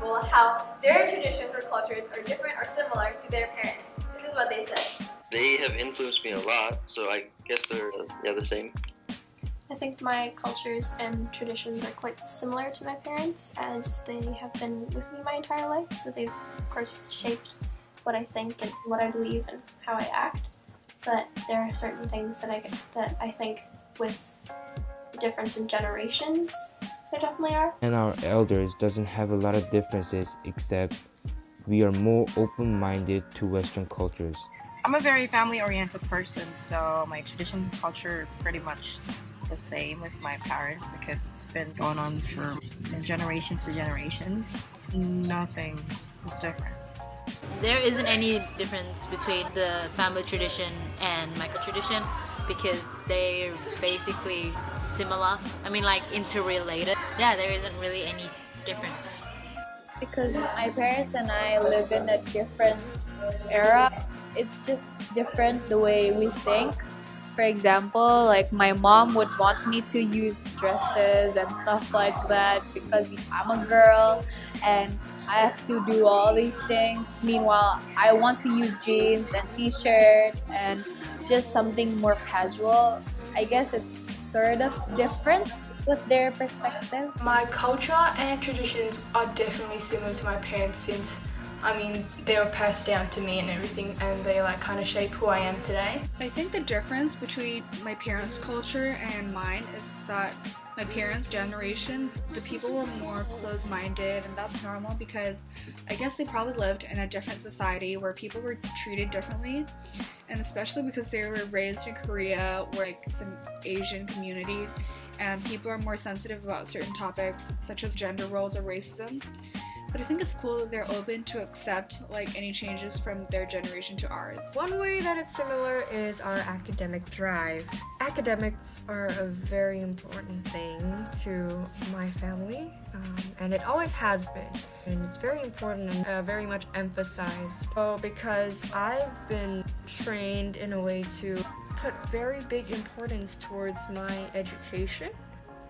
people how their traditions or cultures are different or similar to their parents. This is what they said. They have influenced me a lot, so I guess they're the same. I think my cultures and traditions are quite similar to my parents, as they have been with me my entire life, so they've of course shaped what I think and what I believe and how I act. But there are certain things that I think with the difference in generations, there definitely are. And our elders doesn't have a lot of differences, except we are more open-minded to Western cultures. I'm a very family-oriented person, so my traditions and culture are pretty much the same with my parents because it's been going on for generations to generations. Nothing is different. There isn't any difference between the family tradition and my tradition because they're basically similar. I mean, like interrelated. Yeah, there isn't really any difference. Because my parents and I live in a different era. It's just different the way we think. For example, like my mom would want me to use dresses and stuff like that because I'm a girl and I have to do all these things. Meanwhile, I want to use jeans and t-shirt and just something more casual. I guess it's sort of different with their perspective. My culture and traditions are definitely similar to my parents since they were passed down to me and everything, and they kind of shape who I am today. I think the difference between my parents' culture and mine is that my parents' generation, the people were more closed-minded, and that's normal because I guess they probably lived in a different society where people were treated differently, and especially because they were raised in Korea, where it's an Asian community, and people are more sensitive about certain topics such as gender roles or racism. But I think it's cool that they're open to accept any changes from their generation to ours. One way that it's similar is our academic drive. Academics are a very important thing to my family, and it always has been. And it's very important and very much emphasized. So because I've been trained in a way to put very big importance towards my education,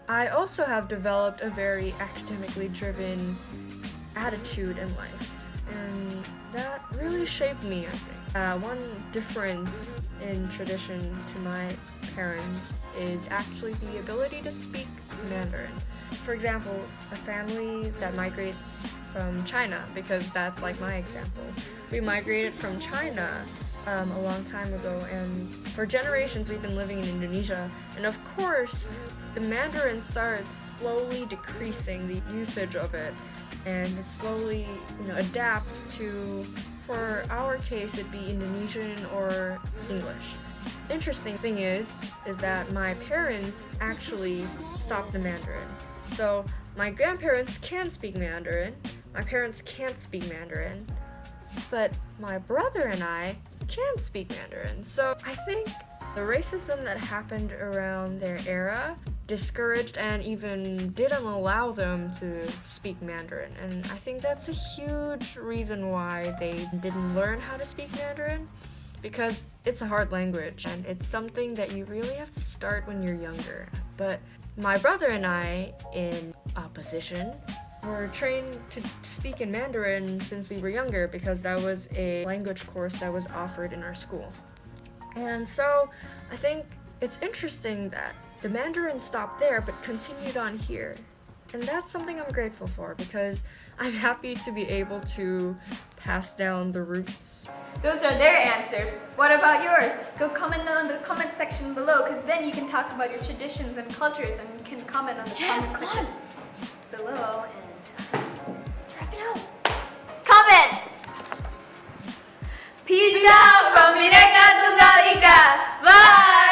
I also have developed a very academically driven attitude in life, and that really shaped me, I think. One difference in tradition to my parents is actually the ability to speak Mandarin. For example, a family that migrates from China, because that's my example. We migrated from China a long time ago, and for generations we've been living in Indonesia, and of course the Mandarin starts slowly decreasing the usage of it, and it slowly adapts to, for our case, it'd be Indonesian or English. Interesting thing is that my parents actually stopped the Mandarin. So my grandparents can speak Mandarin, my parents can't speak Mandarin, but my brother and I can speak Mandarin. So I think the racism that happened around their era discouraged and even didn't allow them to speak Mandarin. And I think that's a huge reason why they didn't learn how to speak Mandarin, because it's a hard language and it's something that you really have to start when you're younger. But my brother and I, in opposition, were trained to speak in Mandarin since we were younger because that was a language course that was offered in our school. And so I think it's interesting that the Mandarin stopped there but continued on here. And that's something I'm grateful for because I'm happy to be able to pass down the roots. Those are their answers. What about yours? Go comment down in the comment section below, because then you can talk about your traditions and cultures and you can comment on the comment section below. And let's wrap it out. Comment! Peace out from Bhinneka Tunggal Ika. Bye!